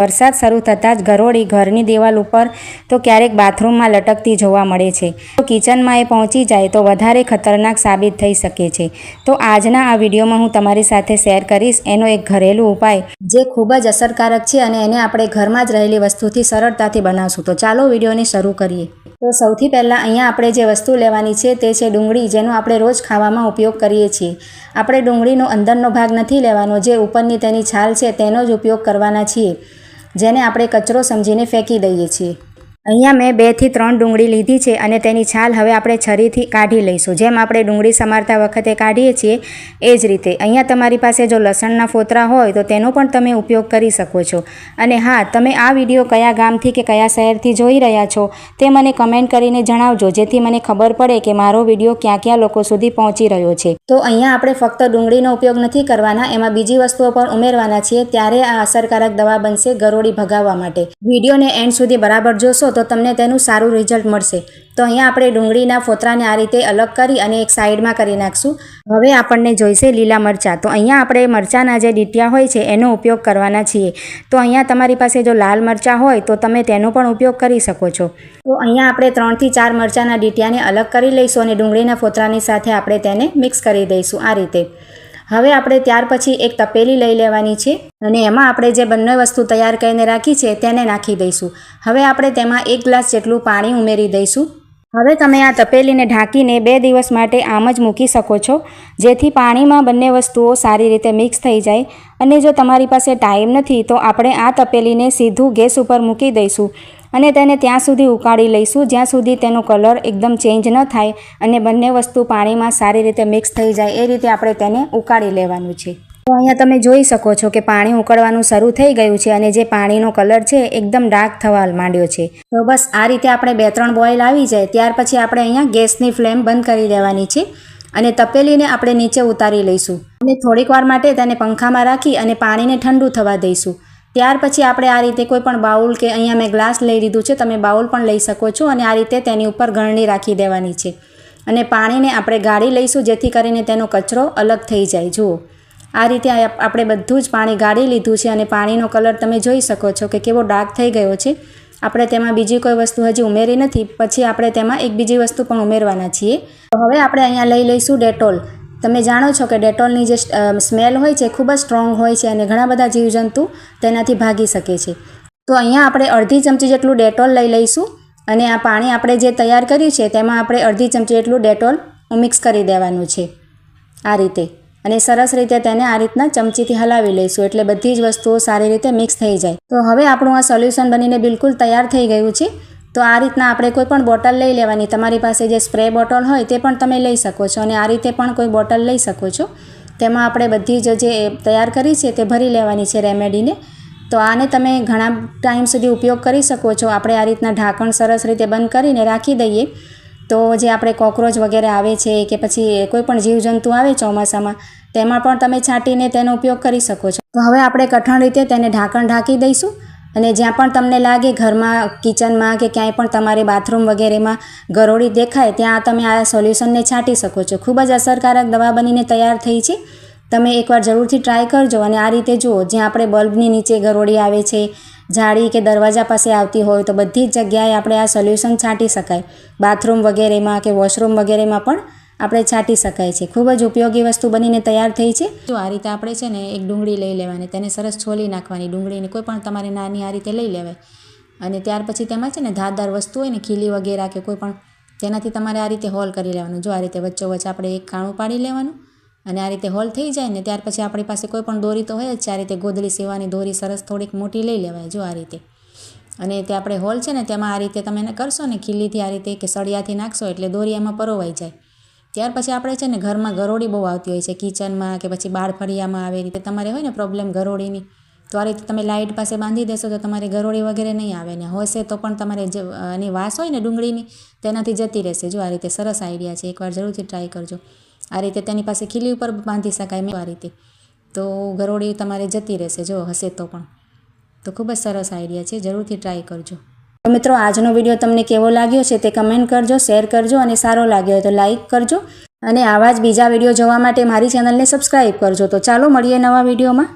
વરસાદ શરૂ થતાં જ ગરોળી ઘરની દિવાલ ઉપર તો ક્યારેક બાથરૂમમાં લટકતી જોવા મળે છે. તો કિચનમાં એ પહોંચી જાય તો વધારે ખતરનાક સાબિત થઈ શકે છે. તો આજના આ વિડીયોમાં હું તમારી સાથે શેર કરીશ એનો એક ઘરેલું ઉપાય જે ખૂબ જ અસરકારક છે અને એને આપણે ઘરમાં જ રહેલી વસ્તુથી સરળતાથી બનાવશું. તો ચાલો વિડીયોને શરૂ કરીએ. તો સૌથી પહેલાં અહીંયા આપણે જે વસ્તુ લેવાની છે તે છે ડુંગળી, જેનો આપણે રોજ ખાવામાં ઉપયોગ કરીએ છીએ. આપણે ડુંગળીનો અંદરનો ભાગ નથી લેવાનો, જે ઉપરની તેની છાલ છે તેનો જ ઉપયોગ કરવાના છીએ, જેને આપણે કચરો સમજીને ફેંકી દઈએ છીએ. અહીંયા મેં 2 થી 3 ડુંગળી લીધી છે અને તેની છાલ હવે આપણે છરીથી કાઢી લઈશું. જેમ આપણે ડુંગળી સમારતા વખતે કાઢીએ છીએ એ જ રીતે અહીંયા તમારી પાસે જો લસણના ફોતરા હોય તો તેનો પણ તમે ઉપયોગ કરી શકો છો. અને હા, તમે આ વિડીયો કયા ગામથી કે કયા શહેરથી જોઈ રહ્યા છો તે મને કમેન્ટ કરીને જણાવજો, જેથી મને ખબર પડે કે મારો વિડીયો ક્યાં ક્યાં લોકો સુધી પહોંચી રહ્યો છે. તો અહીંયા આપણે ફક્ત ડુંગળીનો ઉપયોગ નથી કરવાના, એમાં બીજી વસ્તુઓ પણ ઉમેરવાના છીએ, ત્યારે આ અસરકારક દવા બનશે ગરોળી ભગાવવા માટે. વિડીયોને એન્ડ સુધી બરાબર જોશો તો તમને તેનું સારું રિઝલ્ટ મળશે. તો અહીંયા આપણે ડુંગળીના ફોતરાને આ રીતે અલગ કરી અને એક સાઈડમાં કરી નાખશું. હવે આપણને જોઈશે લીલા મરચાં. તો અહીંયા આપણે મરચાંના જે ડીટિયા હોય છે એનો ઉપયોગ કરવાના છીએ. તો અહીંયા તમારી પાસે જો લાલ મરચાં હોય તો તમે તેનો પણ ઉપયોગ કરી શકો છો. તો અહીંયા આપણે 3 થી 4 મરચાંના ડીટિયાને અલગ કરી લઈશું અને ડુંગળીના ફોતરાની સાથે આપણે તેને મિક્સ કરી દઈશું આ રીતે. હવે આપણે ત્યાર પછી એક તપેલી લઈ લેવાની છે અને એમાં આપણે જે બંને વસ્તુ તૈયાર કરીને રાખી છે તેને નાખી દઈશું. હવે આપણે તેમાં 1 ગ્લાસ જેટલું પાણી ઉમેરી દઈશું. હવે તમે આ તપેલીને ઢાંકીને 2 દિવસ માટે આમ જ મૂકી શકો છો, જેથી પાણીમાં બંને વસ્તુઓ સારી રીતે મિક્સ થઈ જાય. અને જો તમારી પાસે ટાઈમ નથી તો આપણે આ તપેલીને સીધું ગેસ ઉપર મૂકી દઈશું અને તેને ત્યાં સુધી ઉકાળી લઈશું જ્યાં સુધી તેનો કલર એકદમ ચેન્જ ન થાય અને બંને વસ્તુ પાણીમાં સારી રીતે મિક્સ થઈ જાય. એ રીતે આપણે તેને ઉકાળી લેવાનું છે. તો અહીંયા તમે જોઈ શકો છો કે પાણી ઉકળવાનું શરૂ થઈ ગયું છે અને જે પાણીનો કલર છે એકદમ ડાર્ક થવા માંડ્યો છે. તો બસ આ રીતે આપણે 2-3 બોઇલ આવી જાય ત્યાર પછી આપણે અહીંયા ગેસની ફ્લેમ બંધ કરી દેવાની છે અને તપેલીને આપણે નીચે ઉતારી લઈશું અને થોડીક વાર માટે તેને પંખામાં રાખી અને પાણીને ઠંડુ થવા દઈશું. ત્યાર પછી આપણે આ રીતે કોઈ પણ બાઉલ કે અહીંયા મેં ગ્લાસ લઈ લીધું છે, તમે બાઉલ પણ લઈ શકો છો અને આ રીતે તેની ઉપર ગળણી રાખી દેવાની છે અને પાણીને આપણે ગાળી લઈશું જેથી કરીને તેનો કચરો અલગ થઈ જાય. જુઓ આ રીતે આપણે બધું જ પાણી ગાળી લીધું છે અને પાણીનો કલર તમે જોઈ શકો છો કે કેવો ડાર્ક થઈ ગયો છે. આપણે તેમાં બીજી કોઈ વસ્તુ હજી ઉમેરી નથી, પછી આપણે તેમાં એક બીજી વસ્તુ પણ ઉમેરવાના છીએ. તો હવે આપણે અહીંયા લઈ લઈશું ડેટોલ. તમે જાણો છો કે ડેટોલની જે સ્મેલ હોય છે ખૂબ જ સ્ટ્રોંગ હોય છે અને ઘણા બધા જીવજંતુ તેનાથી ભાગી શકે છે. તો અહીંયા આપણે અડધી ચમચી જેટલું ડેટોલ લઈ લઈશું અને આ પાણી આપણે જે તૈયાર કર્યું છે તેમાં આપણે અડધી ચમચી જેટલું ડેટોલ મિક્સ કરી દેવાનું છે આ રીતે. અને સરસ રીતે તેને આ રીતના ચમચીથી હલાવી લઈશું એટલે બધી જ વસ્તુઓ સારી રીતે મિક્સ થઈ જાય. તો હવે આપણું આ સોલ્યુશન બનીને બિલકુલ તૈયાર થઈ ગયું છે. તો આ રીતના આપણે કોઈ પણ બોટલ લઈ લેવાની. તમારી પાસે જે સ્પ્રે બોટલ હોય તે પણ તમે લઈ શકો છો અને આ રીતે પણ કોઈ બોટલ લઈ શકો છો. તેમાં આપણે બધી જ જે તૈયાર કરી છે તે ભરી લેવાની છે રેમેડીને. તો આને તમે ઘણા ટાઈમ સુધી ઉપયોગ કરી શકો છો. આપણે આ રીતના ઢાંકણ સરસ રીતે બંધ કરીને રાખી દઈએ તો જે આપણે કોકરોચ વગેરે આવે છે કે પછી કોઈ પણ જીવજંતુ આવે ચોમાસામાં તેમાં પણ તમે છાંટીને તેનો ઉપયોગ કરી શકો છો. તો હવે આપણે કઠણ રીતે તેને ઢાંકણ ઢાંકી દઈશું અને જ્યાં પણ તમને લાગે ઘરમાં, કિચનમાં કે ક્યાંય પણ તમારે બાથરૂમ વગેરેમાં ગરોળી દેખાય ત્યાં તમે આ સોલ્યુશનને છાંટી શકો છો. ખૂબ જ અસરકારક દવા બનીને તૈયાર થઈ છે. તમે એકવાર જરૂરથી ટ્રાય કરજો અને આ રીતે જુઓ, જ્યાં આપણે બલ્બની નીચે ગરોળી આવે છે, જાળી કે દરવાજા પાસે આવતી હોય તો બધી જ જગ્યાએ આપણે આ સોલ્યુશન છાંટી શકાય. બાથરૂમ વગેરેમાં કે વોશરૂમ વગેરેમાં પણ આપણે છાંટી શકાય છે. ખૂબ જ ઉપયોગી વસ્તુ બનીને તૈયાર થઈ છે. જો આ રીતે આપણે છે ને એક ડુંગળી લઈ લેવાની, તેને સરસ છોલી નાખવાની. ડુંગળીને કોઈ પણ તમારી નાની આ રીતે લઈ લેવાય અને ત્યાર પછી તેમાં છે ને ધારદાર વસ્તુ હોય ને, ખીલી વગેરે કે કોઈ પણ, તેનાથી તમારે આ રીતે હોલ કરી લેવાનું. જો આ રીતે વચ્ચોવચ્ચ આપણે એક કાણું પાડી લેવાનું અને આ રીતે હોલ થઈ જાય ને ત્યાર પછી આપણી પાસે કોઈ પણ દોરી તો હોય જ. આ રીતે ગોદડી સીવાની દોરી સરસ થોડીક મોટી લઈ લેવાય. જો આ રીતે અને તે આપણે હોલ છે ને તેમાં આ રીતે તમે એને કરશો ને ખીલીથી આ રીતે કે સળિયાથી નાખશો એટલે દોરી એમાં પરોવાઈ જાય. ત્યાર પછી આપણે છે ને ઘરમાં ગરોળી બહુ આવતી હોય છે, કિચનમાં કે પછી બાળ ફળિયામાં આવે રીતે તમારે હોય ને પ્રોબ્લેમ ગરોળીની, તો આ રીતે તમે લાઇટ પાસે બાંધી દેશો તો તમારે ગરોળી વગેરે નહીં આવે ને હશે તો પણ તમારે જે એની વાસ હોય ને ડુંગળીની તેનાથી જતી રહેશે. જો આ રીતે સરસ આઈડિયા છે, એકવાર જરૂરથી ટ્રાય કરજો. આ રીતે તેની પાસે ખીલી ઉપર બાંધી શકાય આ રીતે, તો ગરોળી તમારે જતી રહેશે જો હશે તો પણ. તો ખૂબ જ સરસ આઈડિયા છે, જરૂરથી ટ્રાય કરજો. તો મિત્રો આજનો વિડીયો તમને કેવો લાગ્યો છે તે કમેન્ટ કરજો, શેર કરજો અને સારો લાગ્યો હોય તો લાઈક કરજો અને આવા જ બીજા વિડીયો જોવા માટે મારી ચેનલને સબસ્ક્રાઈબ કરજો. તો ચાલો મળીએ નવા વિડીયોમાં.